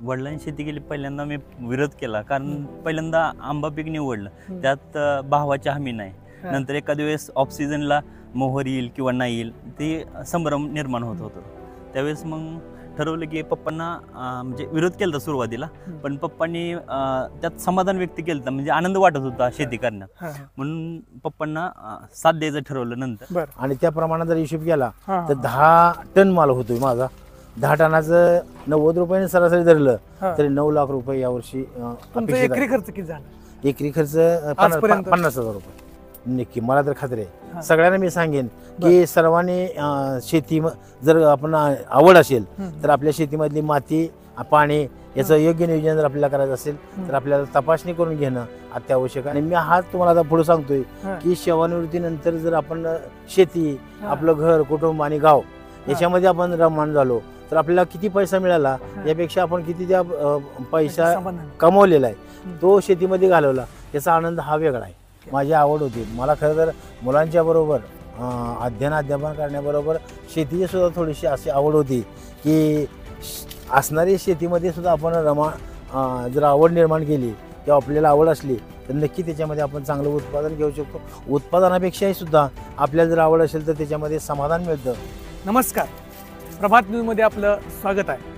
वडिलांनी शेती केली पहिल्यांदा मी विरोध केला, कारण पहिल्यांदा आंबा पीक निवडलं, त्यात भावाची हमी नाही. नंतर एखाद्या वेळेस ऑफ सीझनला मोहर येईल किंवा नाही येईल, ते संभ्रम निर्माण होत होतं. त्यावेळेस मग ठरवलं की पप्पांना म्हणजे विरोध केला होता सुरुवातीला, पण पप्पांनी त्यात समाधान व्यक्त केलं होतं, म्हणजे आनंद वाटत होता शेती करण्यात, म्हणून पप्पांना साथ द्यायचं ठरवलं नंतर. आणि त्या प्रमाणात जर हिशोब केला तर 10 टन माल होतोय माझा. 10 टनाचं 90 रुपयाने सरासरी धरलं तरी 9 लाख रुपये यावर्षी एकरी खर्च किती झाला? एकरी खर्च 50,000 रुपये नक्की. मला तर खात्री आहे, सगळ्यांना मी सांगेन की सर्वांनी शेती जर आपण आवड असेल तर आपल्या शेतीमधली माती पाणी याचं योग्य नियोजन जर आपल्याला करायचं असेल तर आपल्याला तपासणी करून घेणं अत्यावश्यक आहे. आणि मी हा तुम्हाला आता पुढे सांगतोय की सेवानिवृत्तीनंतर जर आपण शेती, आपलं घर, कुटुंब आणि गाव याच्यामध्ये आपण रममाण झालो तर आपल्याला किती पैसा मिळाला यापेक्षा आपण किती त्या पैसा कमवलेला आहे तो शेतीमध्ये घालवला याचा आनंद हा वेगळा आहे. माझी आवड होती. मला खरं तर मुलांच्या बरोबर अध्यापन करण्याबरोबर शेतीची सुद्धा थोडीशी अशी आवड होती की असणारी शेतीमध्ये सुद्धा आपण जर आवड निर्माण केली किंवा आपल्याला आवड असली तर नक्की त्याच्यामध्ये आपण चांगलं उत्पादन घेऊ शकतो. उत्पादनापेक्षाही सुद्धा आपल्याला जर आवड असेल तर त्याच्यामध्ये समाधान मिळतं. नमस्कार, प्रभात न्यूजमध्ये आपलं स्वागत आहे.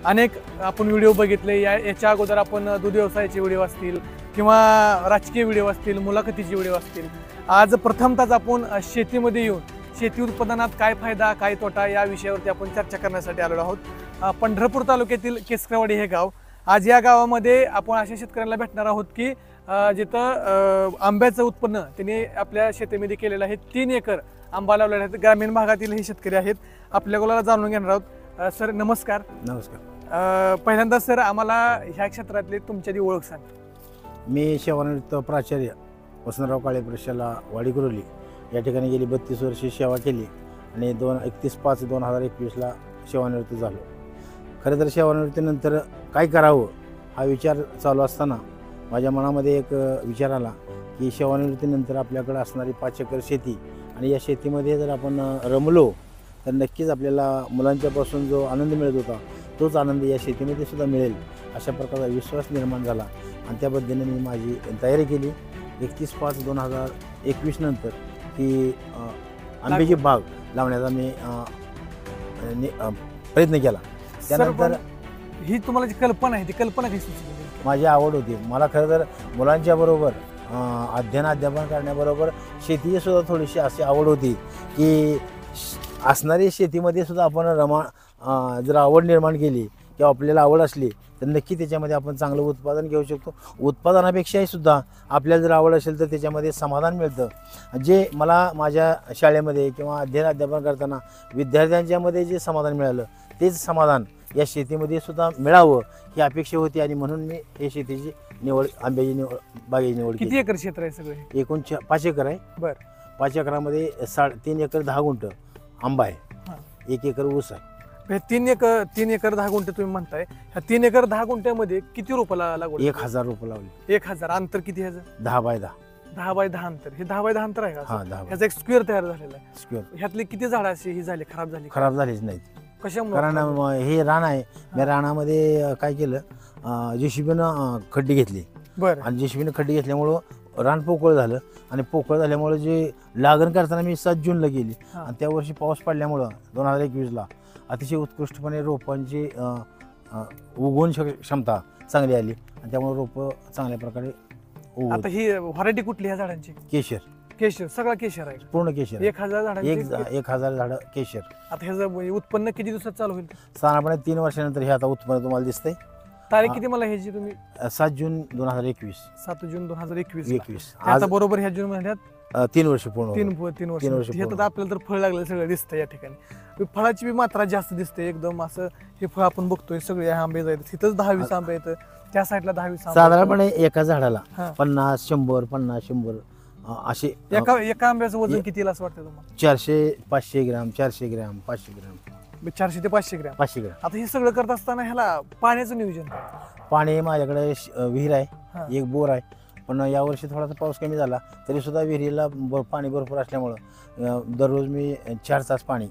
अनेक आपण व्हिडिओ बघितले, याच्या अगोदर आपण दूध व्यवसायाचे व्हिडिओ असतील किंवा राजकीय व्हिडिओ असतील, मुलाखतीचे व्हिडिओ असतील. आज प्रथमतःच आपण शेतीमध्ये येऊन शेती उत्पादनात काय फायदा काय तोटा या विषयावरती आपण चर्चा करण्यासाठी आलेलो आहोत. पंढरपूर तालुक्यातील केसकरवाडी हे गाव. आज या गावामध्ये आपण अशा शेतकऱ्यांना भेटणार आहोत की जिथं आंब्याचं उत्पन्न त्यांनी आपल्या शेतीमध्ये केलेलं आहे. 3 एकर आंबा लावलेला आहे. ग्रामीण भागातील हे शेतकरी आहेत. आपल्या गोलाला जाणून घेणार आहोत. सर नमस्कार. नमस्कार. पहिल्यांदा सर आम्हाला ह्या क्षेत्रातली तुमची ओळख सांग. मी सेवानिवृत्त प्राचार्य वसंतराव काळे प्रशाला वाडीकुरोली या ठिकाणी गेली 32 वर्षे सेवा केली आणि 31/5/2021ला सेवानिवृत्त झालो. खरं तर सेवानिवृत्तीनंतर काय करावं हा विचार चालू असताना माझ्या मनामध्ये एक विचार आला की सेवानिवृत्तीनंतर आपल्याकडे असणारी 5 एकर शेती आणि या शेतीमध्ये जर आपण रमलो तर नक्कीच आपल्याला मुलांच्यापासून जो आनंद मिळत होता तोच आनंद या शेतीमध्ये सुद्धा मिळेल अशा प्रकारचा विश्वास निर्माण झाला आणि त्या पद्धतीने मी माझी तयारी केली. 31/5/2021 नंतर ही आंब्याची बाग लावण्याचा मी प्रयत्न केला. त्यानंतर ही तुम्हाला जी कल्पना आहे ती कल्पना कशी सुचली? माझी आवड होती. मला खरं तर मुलांच्या बरोबर अध्यापन करण्याबरोबर शेतीची सुद्धा थोडीशी अशी आवड होती की असणारी शेतीमध्ये सुद्धा आपण जर आवड निर्माण केली किंवा आपल्याला आवड असली तर नक्की त्याच्यामध्ये आपण चांगलं उत्पादन घेऊ शकतो. उत्पादनापेक्षाही सुद्धा आपल्याला जर आवड असेल तर त्याच्यामध्ये समाधान मिळतं. जे मला माझ्या शाळेमध्ये किंवा अध्यापन करताना विद्यार्थ्यांच्यामध्ये जे समाधान मिळालं तेच समाधान या शेतीमध्ये सुद्धा मिळावं ही अपेक्षा होती आणि म्हणून मी हे शेतीची निवड आंब्याची बागेची निवड केली. किती एकर क्षेत्र आहे सगळे? एकूण 5 एकर आहे. बरं. 5 एकरामध्ये 3 एकर 10 गुंठ आंबा आहे, 1 एकर ऊस आहे. 3 एकर 10 गुंठे तुम्ही म्हणताय. ह्या 3 एकर 10 गुंठ्यामध्ये किती रोपाला लागवड? 1000 रोपं लावली. 1000. अंतर किती ह्याचं? 10x10. 10x10 अंतर. हे 10x10 अंतर आहे का? हा, 10. ह्याचा एक स्क्वेअर तयार झालेला आहे. स्क्वेअर. ह्यातली किती झाडं अशी ही झाली खराब झाली? खराब झालीच नाहीत. कशामुळे? कारण हे रान आहे. मी रानामध्ये काय केलं, JCBनं खड्डी घेतली. बरं. आणि JCBनं खड्डी घेतल्यामुळं रान पोकळ झालं आणि पोकळ झाल्यामुळे जे लागण करताना मी 7 जूनला गेली आणि त्या वर्षी पाऊस पडल्यामुळं 2021ला अतिशय उत्कृष्टपणे रोपांची उगवण क्षमता चांगली आली आणि त्यामुळे रोपं चांगल्या प्रकारे आता ही व्हरायटी कुठली ह्या झाडांची? केशर. केशर. सगळा केशर आहे? पूर्ण केशर. 1000 झाडांची 1000 झाडं केशर. आता ह्याचं उत्पन्न किती दिवसात चालू होईल? साधारणपणे 3 वर्षानंतर हे आता उत्पन्न तुम्हाला दिसतंय. तारीख किती मला ह्याची तुम्ही? 7 जून 2021. 7 जून 2021. 21. आता बरोबर ह्या जून महिन्यात 3 वर्ष पूर्ण. 3 वर्ष. हे तर आपल्याला तर फळ लागलं सगळं दिसतं या ठिकाणी. फळाची बी मात्रा जास्त दिसते एकदम. असं हे फळ आपण बघतोय सगळे आंबे आहेत. तिथंच 10-20 आंबे आहेत. त्या साईडला 10-20 आंबे. साधारणपणे एका झाडाला 50-100 असे. एका आंब्याचं वजन किती असं वाटतं तुम्हाला? 400-500 ग्रॅम, 400 ग्रॅम, 500 ग्रॅम. 400 ते 500 ग्रॅम. 500 ग्रॅम. आता हे सगळं करत असताना ह्याला पाण्याचं नियोजन? पाणी माझ्याकडे विहीर आहे, एक बोर आहे. पण यावर्षी थोडासा पाऊस कमी झाला तरी सुद्धा विहिरीला पाणी भरपूर असल्यामुळं दररोज मी 4 तास पाणी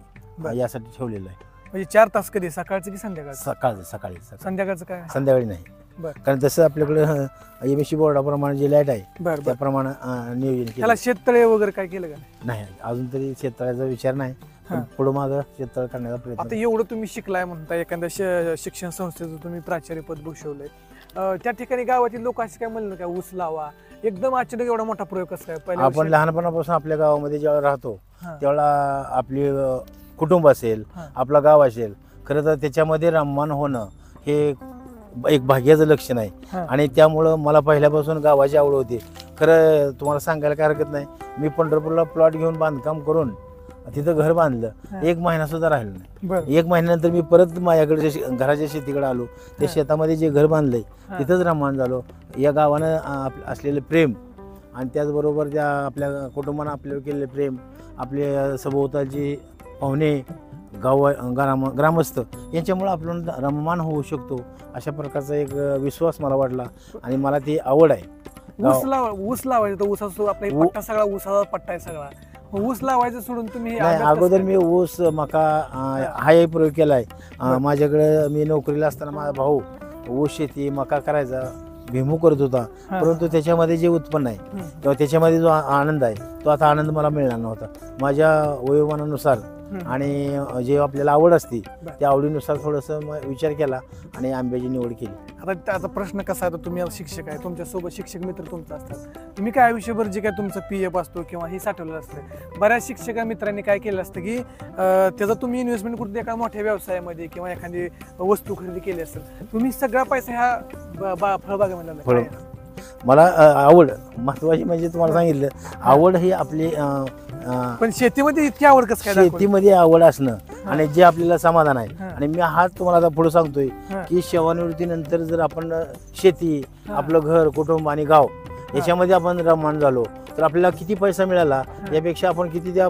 यासाठी ठेवलेलं आहे. म्हणजे 4 तास कधी सकाळचं की संध्याकाळचं? सकाळी संध्याकाळचं काय? संध्याकाळी नाही. बरं. कारण तसं आपल्याकडे MSC बोर्डाप्रमाणे जे लाईट आहे बरं बरं. त्याप्रमाणे नियोजन त्याला केलं शेततळे वगैरे काय केलं का? नाही. अजून तरी शेततळ्याचा विचार नाही. हां. पुढं मागं शेततळ करण्याचा आता प्रयत्न. एवढं तुम्ही शिकलाय म्हणता, एखाद्या शिक्षण संस्थेचं तुम्ही प्राचार्य पद भूषवलंय, त्या ठिकाणी गावातील लोक असे काय म्हणलं का ऊस लावा, एकदम अचानक एवढा मोठा प्रयोग कसा काय? पहिल्या आपण वर्षी- लहानपणापासून आपल्या गावामध्ये जेव्हा राहतो हां. तेवढा आपली कुटुंब असेल, हां. आपला गाव असेल, खरं तर त्याच्यामध्ये रममान होणं हे एक भाग्याचं लक्षण आहे. हां. आणि त्यामुळं मला पहिल्यापासून गावाची आवड होती. खरं तुम्हाला सांगायला काय हरकत नाही, मी पंढरपूरला प्लॉट घेऊन बांधकाम करून तिथं घर बांधलं. हां. 1 महिना सुद्धा राहिलो नाही. बरं. 1 महिन्यानंतर मी परत माझ्याकडे घराच्या शेतीकडे आलो. त्या हां. शेतामध्ये जे घर बांधलंय हां. तिथंच रममान झालो. या गावानं असलेलं प्रेम आणि त्याचबरोबर त्या आपल्या कुटुंबानं आपल्यावर केलेलं प्रेम, आपले सभोवतालची पाहुणे, ग्रामस्थ यांच्यामुळे आपण रममान होऊ शकतो अशा प्रकारचा एक विश्वास मला वाटला आणि मला ती आवड आहे. ऊस लावायचं तर ऊसाचा आपला हे पट्टा सगळा ऊसाचा पट्टा आहे सगळा. मग ऊस लावायचं सोडून तुम्ही हे नाही, अभ्यास अगोदर कसं मी ऊस मका हा एक प्रयोग केलाय. बरं. माझ्याकडे मी नोकरीला असताना माझा भाऊ ऊस शेती मका करायचा, भुईमूग करत होता. हां. परंतु त्याच्यामध्ये जे उत्पन्न आहे हं. किंवा त्याच्यामध्ये जो आनंद आहे तो आता आनंद मला मिळणार नव्हता. माझ्या वयोमानानुसार हं. आणि जे आपल्याला आवड असते बरं. त्या आवडीनुसार थोडंसं विचार केला आणि आंब्याची निवड केली. आता त्याचा प्रश्न कसा आहे, तुम्ही आता शिक्षक आहे, तुमच्यासोबत शिक्षक मित्र तुमचा असतात, तुम्ही काय आयुष्यभर जे काय तुमचं PF असतो किंवा हे साठवलेलं असतं, बऱ्याच शिक्षक मित्रांनी काय केलं असतं की त्याचा तुम्ही इन्व्हेस्टमेंट कुठे एका मोठ्या व्यवसायामध्ये किंवा एखादी वस्तू खरेदी केली असेल, तुम्ही सगळा पैसा ह्या फळबागेमध्ये लावलाय. काय? मला आवड महत्वाची म्हणजे तुम्हाला सांगितलं, आवड ही आपली पण शेतीमध्ये इतकी आवड कसं काय दाखवली? शेतीमध्ये आवड असणं आणि जे आपल्याला समाधान आहे. हां. आणि मी हाच तुम्हाला आता पुढे सांगतोय हां. की सेवानिवृत्तीनंतर जर आपण शेती, आपलं घर, कुटुंब आणि गाव याच्यामध्ये आपण रममान झालो तर आपल्याला किती पैसा मिळाला यापेक्षा आपण किती त्या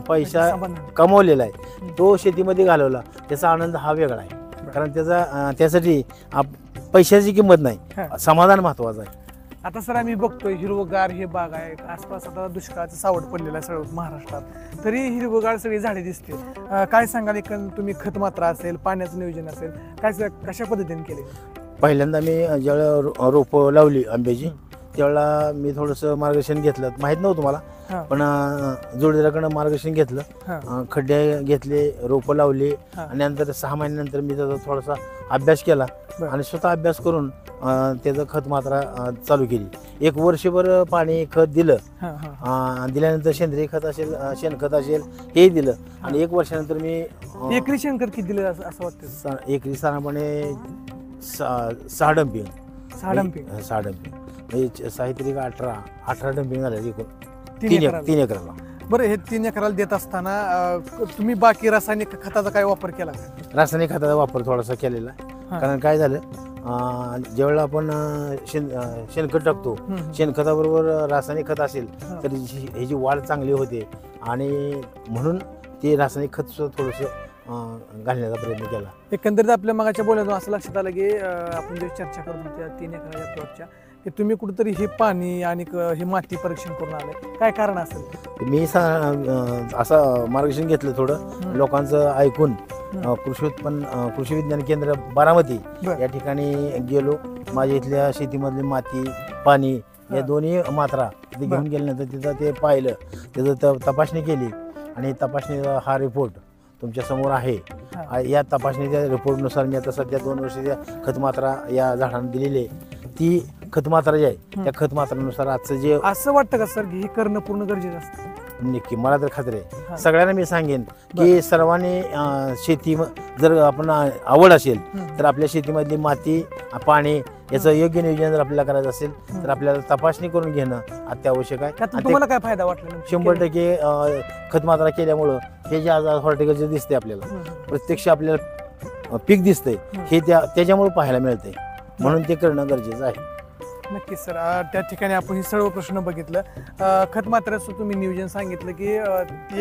पैसा समाधान. कमवलेला आहे तो शेतीमध्ये घालवला त्याचा आनंद हा वेगळा आहे. कारण त्यासाठी पैशाची किंमत नाही, हां. समाधान महत्वाचं आहे. आता सर आम्ही बघतोय हिरवगार हे बाग आहे, आसपास आता दुष्काळाचं सावट पडलेलं आहे सगळं महाराष्ट्रात, तरी हिरवगार सगळी झाडे दिसते. काय सांगाल, तुम्ही खत मात्रा असेल, पाण्याचं नियोजन असेल, काय कशा पद्धतीने केले? पहिल्यांदा मी ज्यावेळेला रोपं लावली आंब्याची त्यावेळेला मी थोडंसं मार्गदर्शन घेतलं. माहीत नव्हतं मला, हां. पण जोडीदाराकडनं मार्गदर्शन घेतलं. हां. खड्डे घेतले, रोपं लावली हां. आणि नंतर 6 महिन्यानंतर मी त्याचा थोडासा अभ्यास केला बरं. आणि स्वतः अभ्यास करून त्याचं खत मात्रा चालू केली. 1 वर्षभर पाणी खत दिलं. हां, हां. दिल्यानंतर सेंद्रिय खत असेल, शेणखत असेल हे दिलं आणि 1 वर्षानंतर मी एकरी शेणखत किती दिलं असं वाटतं? एकरी साधारणपणे 6 डंपिंग 6 डंपिंग. म्हणजे साहित्रिक 18 डंपिंग झाले एकूण 3 एकराला. 3 एकराला. बरं, हे 3 एकराला देत असताना तुम्ही बाकी रासायनिक खताचा काय वापर केला का? रासायनिक खताचा वापर थोडासा केलेला आहे. हां. कारण काय झालं, ज्यावेळेला आपण शेणखत टाकतो, हं. शेणखताबरोबर रासायनिक खत असेल हां. तर ह्याची वाढ चांगली होते आणि म्हणून ते रासायनिक खत सुद्धा थोडंसं घालण्याचा प्रयत्न केला. एकंदरीत आपल्या मगाच्या बोलण्यातून असं लक्षात आलं की आपण जे चर्चा करत होतो त्या 3 एकराच्या प्लॉटच्या, की तुम्ही कुठेतरी हे पाणी आणि हे माती परीक्षण करून आलंय, काय कारण असेल? मी असं मार्गदर्शन घेतलं थोडं लोकांचं ऐकून. कृषी विज्ञान केंद्र बारामती बरं. या ठिकाणी गेलो. माझ्या इथल्या शेतीमधली माती, पाणी या दोन्ही मात्रा तिथे घेऊन गेल्यानंतर तिथं ते पाहिलं, त्याचं तपासणी केली आणि तपासणीचा हा रिपोर्ट तुमच्या समोर आहे. या तपासणीच्या रिपोर्टनुसार मी आता सध्या 2 वर्षाच्या खतमात्रा या झाडांना दिलेली आहे. ती खतमात्रा जी आहे त्या खतमात्रानुसार आजचं जे असं वाटतं का सर की हे करणं पूर्ण गरजेचं असतं? नक्की मला तर खात्री आहे. हां. सगळ्यांना मी सांगेन की सर्वांनी शेती जर आपण आवड असेल तर आपल्या शेतीमधली माती, पाणी याचं योग्य नियोजन जर आपल्याला करायचं असेल तर आपल्याला तपासणी करून घेणं अत्यावश्यक आहे. त्यातून तुम्हाला काय फायदा वाटला? 100% खतमात्रा केल्यामुळं हे जे आज हॉर्टिकल्चर दिसते आपल्याला, प्रत्यक्ष आपल्याला पीक दिसतंय हे त्याच्यामुळे पाहायला मिळतंय, म्हणून ते करणं गरजेचं आहे. नक्कीच सर, त्या ठिकाणी आपण हे सर्व प्रश्न बघितलं. खत मात्राचं तुम्ही नियोजन सांगितलं की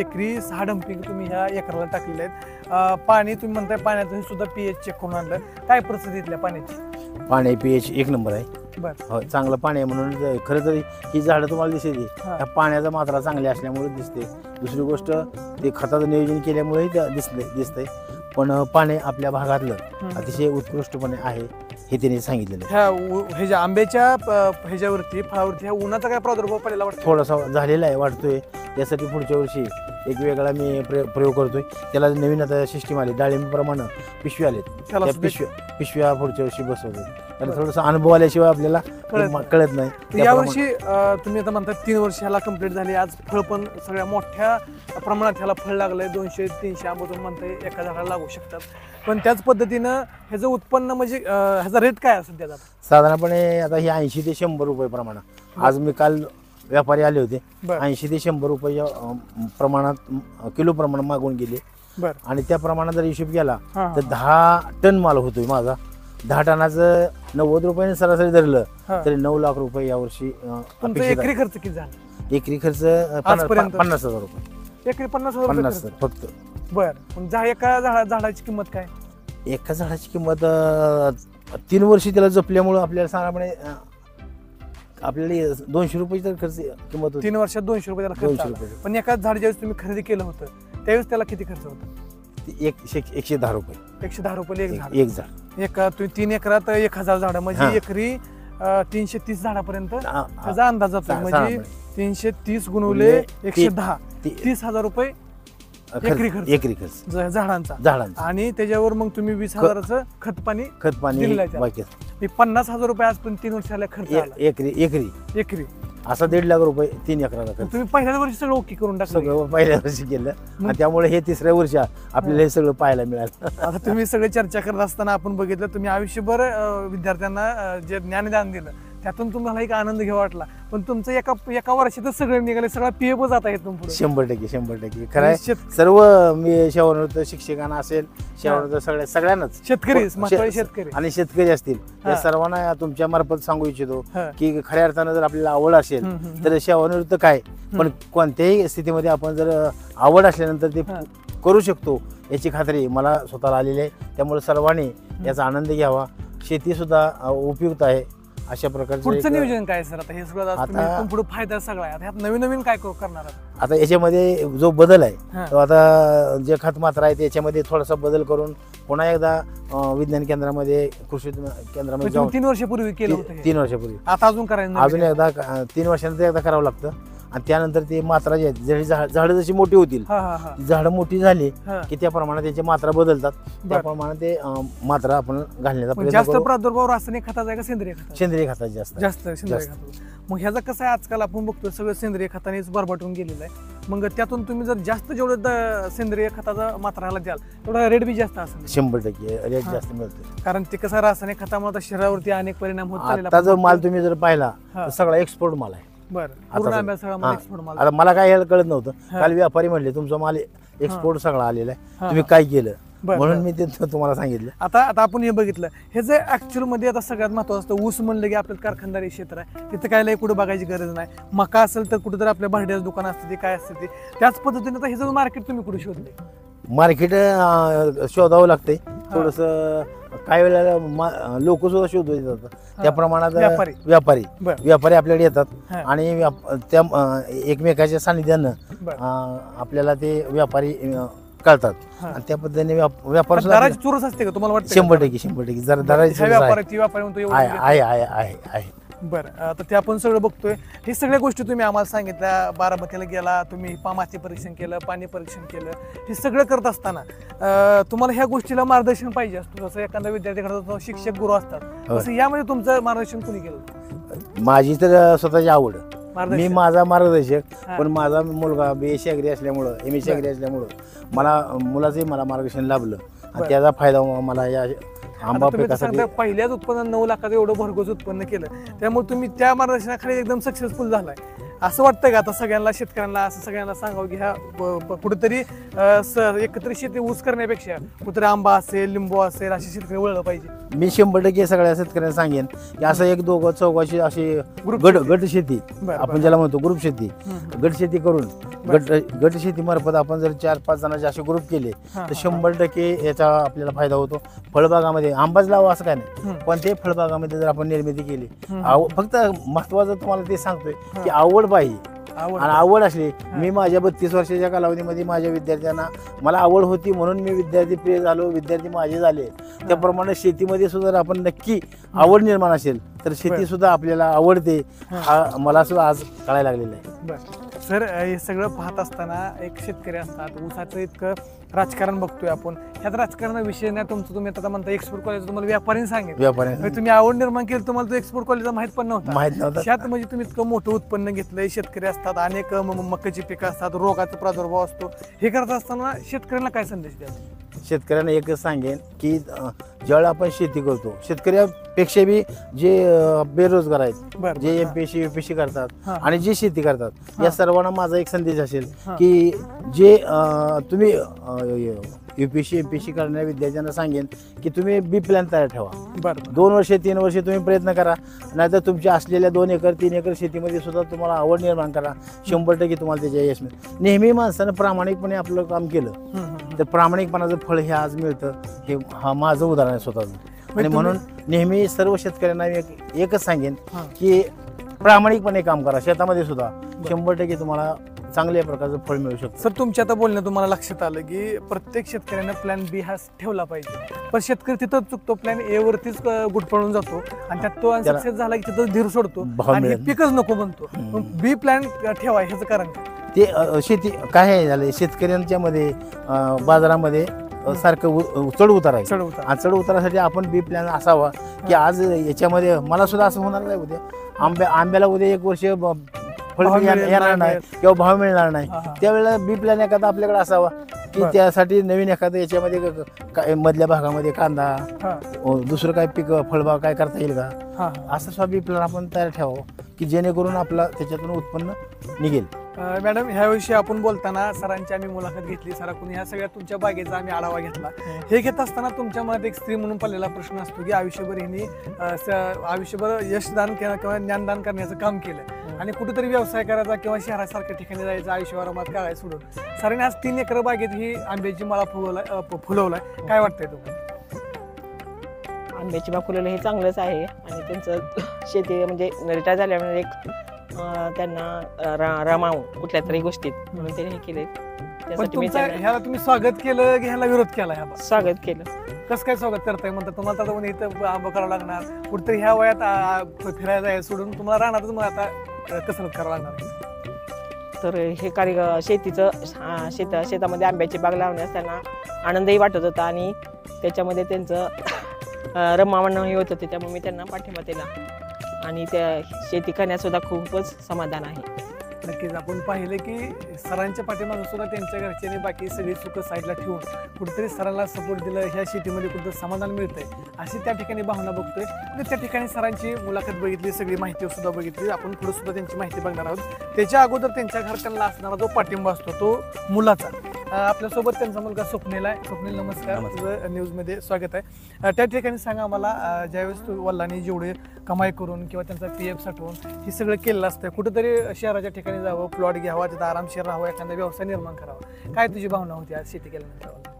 एकरी 6 डंपिंग तुम्ही ह्या एकराला टाकलेले आहेत. पाणी तुम्ही म्हणताय पाण्याचं हे सुद्धा pH चेक करून आणलं, काय परिस्थिती इथल्या पाण्याची? पाणी pH 1 नंबर आहे. बरं. हो, चांगलं पाणी आहे म्हणून खरं तर ही झाडं तुम्हाला दिसते त्या पाण्याचा मात्रा चांगली असल्यामुळे दिसते. दुसरी गोष्ट ते खताचं नियोजन केल्यामुळे दिसतंय. पण पाणी आपल्या भागातलं अतिशय उत्कृष्टपणे आहे हे त्यांनी सांगितलेलं आहे. ह्याच्या आंब्याच्या ह्याच्यावरती फळावरती ह्या उन्हाचा काय प्रादुर्भाव पडलेला वाटतो? थोडासा झालेला आहे वाटतोय. यासाठी पुढच्या वर्षी एक वेगळा मी प्रयोग करतोय. त्याला नवीन आता सिस्टीम आली, डाळिंबप्रमाणे पिशवी आलेत, त्याला त्या पिशव्या पुढच्या वर्षी बसवतोय. त्याला थोडासा अनुभव आल्याशिवाय आपल्याला कळत नाही. यावर्षी तुम्ही आता म्हणता 3 वर्ष ह्याला कंप्लीट झाली, आज फळ पण सगळ्या मोठ्या प्रमाणात ह्याला फळ लागलंय. 200-300 आंबा तुम्ही म्हणताय एका झाडाला लागू शकतात. पण त्याच पद्धतीनं ह्याचं उत्पन्न म्हणजे ह्याचा रेट काय असेल त्याचा? साधारणपणे आता ही 80 ते 100 रुपये प्रमाण. आज मी काल व्यापारी आले होते, 80 ते 100 रुपये प्रमाणात किलो प्रमाण मागून गेले. आणि त्या प्रमाणात जर हिशोब केला तर 10 टन माल होतोय माझा. 10 टनाचं 90 रुपयाने सरासरी धरलं तरी 9 लाख रुपये यावर्षी. एकरी खर्च किती झाला? एकरी खर्च 50,000 रुपये. एकरी 50,000 फक्त. बरं, एका झाडाची किंमत काय? एका झाडाची किंमत 3 वर्षी त्याला जपल्यामुळं आपल्याला साधारणपणे आपल्याला 200 रुपये तर खर्च किंमत होती. 3 वर्षात 200 रुपये त्याला खर्च आला. पण एका झाड ज्यावेळेस तुम्ही खरेदी केलं होतं त्यावेळेस त्याला किती खर्च होता? 110 रुपये. 110 रुपये एक झाड. एक तुम्ही 3 एकरात 1000 झाड म्हणजे एकरी 330 झाडापर्यंत त्याचा अंदाज जातो. म्हणजे 330 गुणवले 110, 30,000 रुपये एकरी खर्च झाडांचा. आणि त्याच्यावर मग तुम्ही 20,000चं खत पाणी बाकी 50,000 रुपये आज पण 3 वर्षाला खर्च आला एकरी. असा 1.5 लाख रुपये 3 एकराला खर्च. तुम्ही पहिल्याच वर्षी सगळं ओके करून टाकलं? सगळं पहिल्या वर्षी केलं आणि त्यामुळे हे 3ऱ्या वर्षी आपल्याला हे सगळं पाहायला मिळालं. आता तुम्ही सगळे चर्चा करत असताना आपण बघितलं तुम्ही आयुष्यभर विद्यार्थ्यांना जे ज्ञानदान दिलं त्यातून तुम्हाला एक आनंद घ्यावा वाटला. पण तुमचं एका वर्षातच सगळं निघाले, सगळा पीएफ जात आहे तुमचं. 100% खरं आहे. सर्व मी शेवणवृत्त शिक्षकांना असेल, शेवणवृत्त सगळ्यांनाच शेतकरी आणि शेतकरी असतील या सर्वांना तुमच्या मार्फत सांगू इच्छितो की खऱ्या अर्थानं जर आपल्याला आवड असेल तर शेवणवृत्त काय, पण कोणत्याही स्थितीमध्ये आपण जर आवड असल्यानंतर ते करू शकतो याची खात्री मला स्वतःला आलेली आहे. त्यामुळे सर्वांनी याचा आनंद घ्यावा. शेती सुद्धा उपयुक्त आहे. अशा प्रकारचं पुढचं नियोजन काय सर? आता हे सगळं पुढे फायदा सगळा आहे. आता नवीन काय करणार? आता याच्यामध्ये जो बदल आहे तो आता जे खत मात्र आहे त्याच्यामध्ये थोडासा बदल करून पुन्हा एकदा विज्ञान केंद्रामध्ये कृषी केंद्रामध्ये जाऊन 3 वर्षापूर्वी केलं होतं. 3 वर्षापूर्वी आता अजून करायचं? अजून एकदा 3 वर्षानंतर एकदा करावं लागतं. आणि त्यानंतर ते मात्रा जी आहेत, झाडं जशी मोठी होतील, झाडं मोठी झाली की त्या प्रमाणात त्याची मात्रा बदलतात. त्याप्रमाणे ते मात्रा आपण घालण्याचा प्रयत्न जास्त करू. प्रादुर्भाव रासायनिक खताचा आहे का सेंद्रिय खताचा? सेंद्रिय खताचा जास्त सेंद्रिय खत. मग ह्याचा कसं आहे, आजकाल आपण बघतो सगळं सेंद्रिय खतानेच भरभटून गेलेलं आहे. मग त्यातून तुम्ही जर जास्त जेवढं सेंद्रिय खताचा मात्राला द्याल तेवढा रेट बी जास्त असेल? 100% रेट जास्त मिळतो. कारण ते कसं रासायनिक खतामुळे शरीरावरती अनेक परिणाम होत चाललेला. आता जो माल तुम्ही जर पाहिला तर सगळा एक्सपोर्ट माल आहे. आता मला काय यायला कळत नव्हतं. काल व्यापारी म्हणले तुमचा माल एक्सपोर्ट सगळा आलेला आहे, तुम्ही काय केलं, म्हणून मी ते तुम्हाला सांगितलं. आता आपण हे बघितलं हे जे ऍक्च्युअल मध्ये आता सगळ्यात महत्वाचं असतं. ऊस म्हणलं की आपल्याला कारखानदारी क्षेत्र आहे, तिथे काय लय कुठे बघायची गरज नाही. मका असेल तर कुठेतरी आपल्या भांड्याचं दुकान असते, ते काय असते ते. त्याच पद्धतीने आता हे जर मार्केट तुम्ही कुठे शोधले? मार्केट शोधावं लागतंय थोडस. काही वेळेला लोक सुद्धा शोधून येतात. त्या प्रमाणात व्यापारी आपल्याकडे येतात आणि त्या एकमेकाच्या सानिध्यानं आपल्याला ते व्यापारी कळतात आणि त्या पद्धतीने व्यापार चोरस असते का तुम्हाला वाटतं? 100% जर दराची आहे. बरं, आता ते आपण सगळं बघतोय. हे सगळ्या गोष्टी तुम्ही आम्हाला सांगितल्या. बारामतीला गेला तुम्ही, माती परीक्षण केलं, पाणी परीक्षण केलं. हे सगळं करत असताना तुम्हाला ह्या गोष्टीला मार्गदर्शन पाहिजे असतं. जसं एखादा विद्यार्थी शिक्षक गुरु असतात, तसं यामध्ये तुमचं मार्गदर्शन कोणी केलं? माझी तर स्वतःची आवड. मी माझा मार्गदर्शक, पण माझा मुलगा BSc ॲग्री असल्यामुळं, MSc ॲग्री असल्यामुळं मुलाचंही मला मार्गदर्शन लाभलं आणि त्याचा फायदा मला या आंबा पिकासाठी. पहिल्याच उत्पन्न 9 लाखाचं एवढं भरघोस उत्पन्न केलं, त्यामुळे तुम्ही त्या मार्गदर्शनाखाली एकदम सक्सेसफुल झालाय. असं वाटतं का आता सगळ्यांना, शेतकऱ्यांना असं सगळ्यांना सांगावं की ह्या कुठेतरी एकत्रित शेती ऊस करण्यापेक्षा कुठेतरी आंबा असेल, लिंबू असेल, असे शेतकरी वळलं पाहिजे? मी 100% सगळ्या शेतकऱ्यांना सांगेन की असं 1-2-4 अशी गट शेती आपण ज्याला म्हणतो ग्रुप शेती, गट शेती करून गट शेती मार्फत आपण जर 4-5 जणांचे असे ग्रुप केले तर 100% याचा आपल्याला फायदा होतो. फळबागामध्ये आंबाच लावा असं काय नाही, कोणत्याही फळबागामध्ये जर आपण निर्मिती केली, फक्त महत्वाचं तुम्हाला ते सांगतोय की आवड पाहिजे. आणि आवड असली. मी माझ्या 32 वर्षाच्या कालावधीमध्ये माझ्या विद्यार्थ्यांना मला आवड होती म्हणून मी विद्यार्थी प्रिय झालो, विद्यार्थी माझे झाले. त्याप्रमाणे शेतीमध्ये सुद्धा जर आपण नक्की आवड निर्माण असेल तर शेती सुद्धा आपल्याला आवडते, हा मला सुद्धा आज कळायला लागलेलं आहे. बरं सर, हे सगळं पाहत असताना एक शेतकरी असतात, ऊसाचं इतकं राजकारण बघतोय आपण. ह्यात राजकारणाविषयी नाही तुमचं, तुम्ही आता म्हणता एक्सपोर्ट कॉलेज तुम्हाला व्यापाऱ्यांनी सांगितलं, तुम्ही आवड निर्माण केली, तुम्हाला तो एक्सपोर्ट कॉलेजचा माहित पण नव्हता. त्यात म्हणजे तुम्ही इतकं मोठं उत्पन्न घेतलंय. शेतकरी असतात, अनेक मक्याची पिकं असतात, रोगाचा प्रादुर्भाव असतो. हे करत असताना शेतकऱ्यांना काय संदेश द्या? शेतकऱ्यांना एकच सांगेन की ज्यावेळेला आपण शेती करतो, शेतकऱ्यापेक्षा बी जे बेरोजगार आहेत, जे एमपीएससी यूपीएससी करतात आणि जे शेती करतात, या सर्वांना माझा एक संदेश असेल की जे तुम्ही यूपीएससी एमपीएससी करणाऱ्या विद्यार्थ्यांना सांगेन की तुम्ही बी प्लॅन तयार ठेवा. 2 वर्ष 3 वर्ष तुम्ही प्रयत्न करा, नाहीतर तुमच्या असलेल्या 2 एकर 3 एकर शेतीमध्ये सुद्धा तुम्हाला आवड निर्माण करा. 100% तुम्हाला त्याच्या यश मिळेल. नेहमी माणसानं प्रामाणिकपणे आपलं काम केलं तर प्रामाणिकपणाचं फळ हे आज मिळतं. हे माझं उदाहरण आहे स्वतःचं. आणि म्हणून नेहमी सर्व शेतकऱ्यांना एकच सांगेन की प्रामाणिकपणे काम करा. शेतामध्ये सुद्धा 100% तुम्हाला चांगल्या प्रकारचं फळ मिळू शकतं. सर, तुमच्या आता बोलण्यात तुम्हाला लक्षात आलं की प्रत्येक शेतकऱ्याने प्लॅन बी हा ठेवला पाहिजे, पण शेतकरी तिथंच चुकतो. प्लॅन ए वरतीच गुडफळून जातो आणि त्यात तो सक्सेस झाला की तिथं धीर सोडतो आणि पिकच नको बनतो. बी प्लॅन ठेवा, ह्याचं कारण ते शेती काय झालंय, शेतकऱ्यांच्या मध्ये बाजारामध्ये सारखं चढ उतार आहे. चढ उतारासाठी आपण बी प्लॅन असावा की आज याच्यामध्ये मला सुद्धा असं होणार नाही, उद्या आंब्याला उद्या 1 वर्ष फळ येणार नाही किंवा भाव मिळणार नाही, त्यावेळेला बी प्लॅन एखादा आपल्याकडे असावा की त्यासाठी नवीन एखादं याच्यामध्ये मधल्या भागामध्ये कांदा, दुसरं काय पीक फळबाग काय करता येईल का, असं सुद्धा बी प्लॅन आपण तयार ठेवावं की जेणेकरून आपला त्याच्यातून उत्पन्न निघेल. मॅडम, ह्याविषयी आपण बोलताना सरांची आम्ही मुलाखत घेतली, सराकडून ह्या सगळ्या तुमच्या बागेचा आम्ही आढावा घेतला. हे घेत असताना तुमच्या मनात एक स्त्री म्हणून पडलेला प्रश्न असतो की आयुष्यभर हिने आयुष्यभर यशदान केलं किंवा ज्ञानदान करण्याचं काम केलं आणि कुठेतरी व्यवसाय करायचा किंवा शहरासारख्या ठिकाणी जायचं, आयुष्यभरात काढायचं सोडून सरांनी आज 3 एकर बागेत ही आंब्याची माळा फुलवलाय. काय वाटतंय तुम्हाला? आंब्याची बाग फुलवलं हे चांगलंच आहे आणि त्यांचं शेती म्हणजे रिटायर झाल्यामुळे एक त्यांना रमावून कुठल्या तरी गोष्टीत म्हणून त्यांनी हे केले. ह्याला तुम्ही स्वागत केलं की ह्याला विरोध केला? स्वागत केलं. कसं काय स्वागत करताय? म्हणतात तुम्हाला आता इथं आंबा करावं लागणार, कुठेतरी ह्या वयात फिरायला जायचं सोडून तुम्हाला राहणारच मग आता कसरत करावं लागणार. तर हे कार्य शेतीचं शेतामध्ये आंब्याची बाग लावण्यास त्यांना आनंदही वाटत होता आणि त्याच्यामध्ये त्यांचं रमावणही होत होते. त्यामुळे मी त्यांना पाठिंबा दिला आणि त्या शेती करण्यास सुद्धा खूपच समाधान आहे. नक्कीच आपण पाहिलं की सरांच्या पाठीमागे सुद्धा त्यांच्या घरच्यांनी बाकी सगळी चुकं साईडला ठेवून कुठेतरी सरांना सपोर्ट दिलं, ह्या शेतीमध्ये कुठं समाधान मिळतंय अशी त्या ठिकाणी भावना बघतोय. आणि त्या ठिकाणी सरांची मुलाखत बघितली, सगळी माहिती सुद्धा बघितली. आपण पुढे सुद्धा त्यांची माहिती बघणार आहोत. त्याच्या अगोदर त्यांच्या घरच्यांना असणारा जो पाठिंबा असतो तो मुलाचा. आपल्यासोबत त्यांचा मुलगा स्वप्नील आहे. स्वप्नील, नमस्कार, तुझं न्यूजमध्ये स्वागत आहे. त्या ठिकाणी सांगा आम्हाला, ज्यावेळेस तू वडिलांनी जेवढे कमाई करून किंवा त्यांचा PF साठवून हे सगळं केलं असतं, कुठेतरी शहराच्या ठिकाणी जावं, प्लॉट घ्यावा, तिथं आरामशीर राहावं, एखादा व्यवसाय निर्माण करावा, काय तुझी भावना होती आज शेती केल्यानंतर?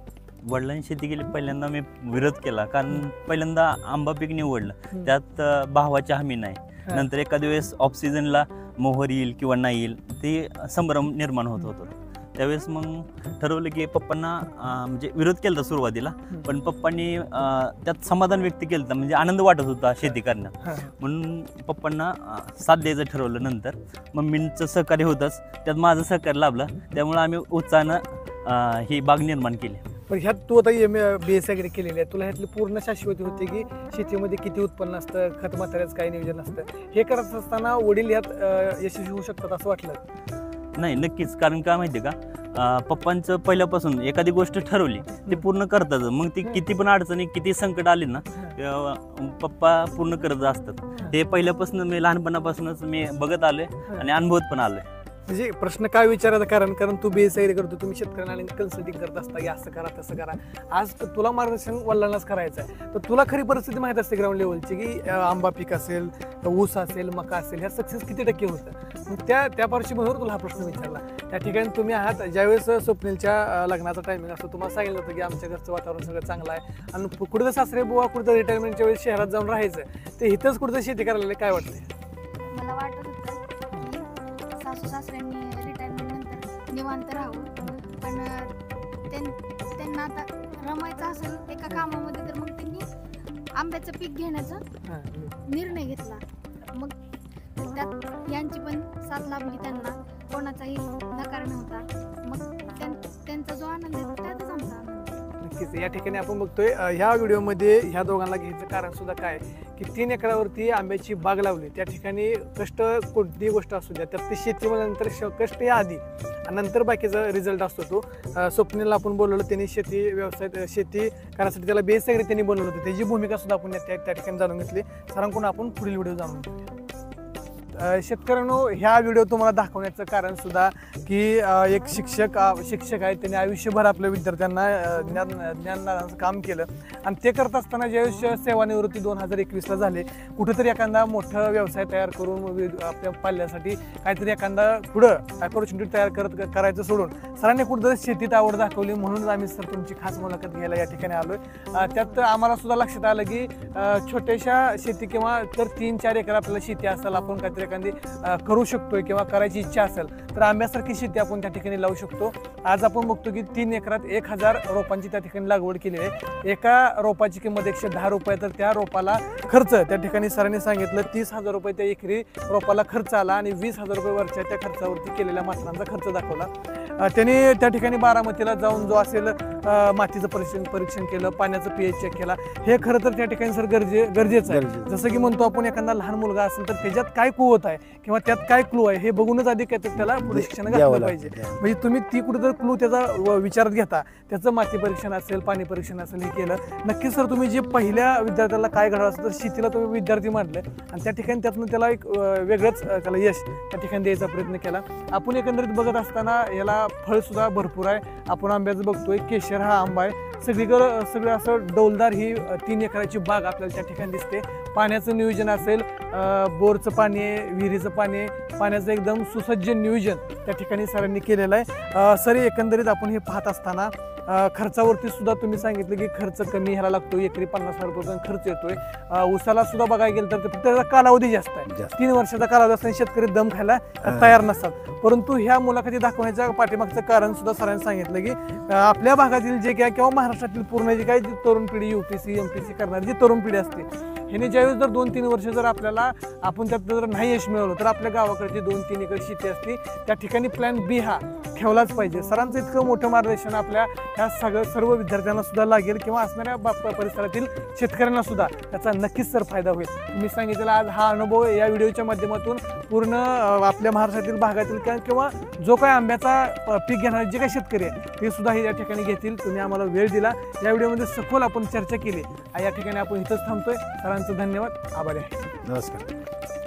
वडिलांनी शेती केली पहिल्यांदा मी विरोध केला, कारण पहिल्यांदा आंबा पीक निवडलं, त्यात भावाची हमी नाही. नंतर एखाद्या वेळेस ऑफ सीझनला मोहर येईल किंवा नाही येईल, ते संभ्रम निर्माण होत होतं. त्यावेळेस मग ठरवलं की पप्पांना म्हणजे विरोध केला सुरुवातीला, पण पप्पांनी त्यात समाधान व्यक्त केलं, म्हणजे आनंद वाटत होता शेती करण्यात, म्हणून पप्पांना साथ द्यायचं ठरवलं. नंतर मम्मींचं सहकार्य होतंच, त्यात माझं सहकार्य लाभलं, त्यामुळे आम्ही उत्साहानं ही बाग निर्माण केली. पण ह्यात तू आता BS वगैरे केलेली आहे, तुला ह्यातली पूर्ण शाश्वती होती की शेतीमध्ये किती उत्पन्न असतं, खत मात्र्याचं काय नियोजन असतं, हे करत असताना वडील यात यशस्वी होऊ शकतात असं वाटलं? नाही, नक्कीच. कारण काय माहिती आहे का, पप्पांचं पहिल्यापासून एखादी गोष्ट ठरवली ते पूर्ण करतात. मग ती किती पण अडचणी, किती संकट आली ना, पप्पा पूर्ण करत असतात. हे पहिल्यापासून मी लहानपणापासूनच मी बघत आलोय आणि अनुभवत पण आलोय. म्हणजे प्रश्न काय विचारायचा, कारण तू BS वगैरे करतो, तुम्ही शेतकऱ्यांना कन्सल्टिंग करत असता की असं करा तसं करा. आज तुला मार्गदर्शन वडिलांनाच करायचं आहे, तर तुला खरी परिस्थिती माहीत असते ग्राउंड लेवलची की आंबा पीक असेल, ऊस असेल, मका असेल, ह्या सक्सेस किती टक्के होतं. मग त्या पार्श्वभूमीवर तुला हा प्रश्न विचारला. त्या ठिकाणी तुम्ही आहात, ज्यावेळेस स्वप्नीलच्या लग्नाचा टायमिंग असतो, तुम्हाला सांगितलं होतं की आमच्या घरचं वातावरण सगळं चांगलं आहे आणि कुठं सासरे बुवा कुठं रिटायरमेंटच्या वेळेस शहरात जाऊन राहायचं, ते इथंच कुठं शेती करायला काय वाटतं? मला वाटत होतं सासू सासऱ्यांनी रिटायरमेंट नंतर निवांत राहावं. पण त्यांना आता रमायचं असेल एका कामामध्ये तर मग त्यांनी आंब्याचं पीक घेण्याचा निर्णय घेतला. मग त्यात यांची पण साथ लाभली त्यांना, कोणाचाही नकार नव्हता. मग त्यांचा जो आनंद आहे त्यातच आमचा आनंद. नक्कीच या ठिकाणी आपण बघतोय ह्या व्हिडिओमध्ये ह्या दोघांना घ्यायचं कारण सुद्धा काय की 3 एकरावरती आंब्याची बाग लावली. त्या ठिकाणी कष्ट कोणतीही गोष्ट असू द्या तर ती शेती नंतर कष्ट या आधी आणि नंतर बाकीचा रिझल्ट असतो तो. स्वप्नीला आपण बोलवलं, त्यांनी शेती व्यवसाय शेती करण्यासाठी त्याला बेस वगैरे त्यांनी बनवलं होतं, त्याची भूमिका सुद्धा आपण त्या ठिकाणी जाणून घेतली. सरांकडून आपण पुढील व्हिडिओ जाणून घेऊया. शेतकऱ्यांनो, ह्या व्हिडिओ तुम्हाला दाखवण्याचं कारण सुद्धा की एक शिक्षक आहेत, त्यांनी आयुष्यभर आपल्या विद्यार्थ्यांना ज्ञानदानाचं काम केलं आणि ते करत असताना ज्यावेळेस सेवानिवृत्ती 2021ला झाले, कुठेतरी एखादा मोठा व्यवसाय तयार करून आपल्या पाल्यासाठी काहीतरी एखादा पुढं ऑपॉर्च्युनिटी तयार करायचं सोडून सरांनी कुठेतरी शेतीत आवड दाखवली. म्हणूनच आम्ही सर तुमची खास मुलाखत घ्यायला या ठिकाणी आलोय. त्यात आम्हाला सुद्धा लक्षात आलं की छोट्याशा शेती किंवा तर 3-4 एकर आपल्याला शेती असेल, आपण काहीतरी एखादी करू शकतोय किंवा करायची इच्छा असेल तर आंब्यासारखी शेती आपण त्या ठिकाणी लावू शकतो. आज आपण बघतो की 3 एकरात 1000 रोपांची त्या ठिकाणी लागवड केलेली आहे. एका रोपाची किंमत 110 रुपये, तर त्या रोपाला खर्च त्या ठिकाणी सरांनी सांगितलं 30,000 रुपये त्या एकरी रोपाला खर्च आला आणि 20,000 रुपये वरच्या त्या खर्चावरती केलेल्या मात्रांचा खर्च दाखवला. त्यांनी त्या ठिकाणी बारामतीला जाऊन जो असेल मातीचं परीक्षण केलं, पाण्याचं pH चेक केला. हे खरं तर त्या ठिकाणी सर गरजेचं आहे. जसं की म्हणतो आपण एखादा लहान मुलगा असेल तर त्याच्यात काय कुवत आहे किंवा त्यात काय क्लू आहे हे बघूनच आधी त्याला पुढे शिक्षण घातलं पाहिजे. म्हणजे तुम्ही ती कुठेतरी क्लू त्याचा विचारात घेता, त्याचं माती परीक्षण असेल, पाणी परीक्षण असेल, हे केलं. नक्कीच सर तुम्ही जे पहिल्या विद्यार्थ्याला काय घडलं असेल तर शेतीला तुम्ही विद्यार्थी मांडले आणि त्या ठिकाणी त्यातून त्याला एक वेगळंच त्याला यश त्या ठिकाणी द्यायचा प्रयत्न केला. आपण एकंदरीत बघत असताना याला फळ सुद्धा भरपूर आहे. आपण आंब्याचं बघतोय, केशर हा आंबा आहे. सगळं असं डौलदार ही 3 एकराची बाग आपल्याला त्या ठिकाणी दिसते. पाण्याचं नियोजन असेल, बोरचं पाणी आहे, विहिरीचं पाणी आहे, पाण्याचं एकदम सुसज्ज नियोजन त्या ठिकाणी सरांनी केलेलं आहे. सर एकंदरीत आपण हे पाहत असताना खर्चावरती सुद्धा तुम्ही सांगितलं की खर्च कमी ह्याला लागतो, एकरी 50,000 रुपये खर्च येतोय. उसाला सुद्धा बघायला गेलं तर त्याचा कालावधी जास्त आहे. 3 वर्षाचा कालावधी असताना शेतकरी दम खायला तयार नसतात. परंतु ह्या मुलाखती दाखवण्याच्या पाठीमागचं कारण सुद्धा सरांनी सांगितलं की आपल्या भागातील जे काय किंवा महाराष्ट्रातील पूर्ण जे काही तरुण पिढी UPSC MPSC करणारी जी तरुण पिढी असते, ह्याने ज्यावेळेस जर 2-3 वर्ष जर आपल्याला आपण त्यात जर नाही यश मिळवलं तर आपल्या गावाकडची 2-3 एकर शेती असते, त्या ठिकाणी प्लॅन B हा ठेवलाच पाहिजे. सरांचं इतकं मोठं मार्गदर्शन आपल्या ह्या सर्व विद्यार्थ्यांना सुद्धा लागेल किंवा असणाऱ्या परिसरातील शेतकऱ्यांना सुद्धा त्याचा नक्कीच सर फायदा होईल. तुम्ही सांगितलेला आज हा अनुभव या व्हिडिओच्या माध्यमातून पूर्ण आपल्या महाराष्ट्रातील भागातील किंवा जो काही आंब्याचा पीक घेणारे जे काही शेतकरी आहे ते सुद्धा हे या ठिकाणी घेतील. तुम्ही आम्हाला वेळ दिला, या व्हिडिओमध्ये सखोल आपण चर्चा केली. या ठिकाणी आपण इथंच थांबतोय. सरांचं धन्यवाद, आभारी आहे. नमस्कार.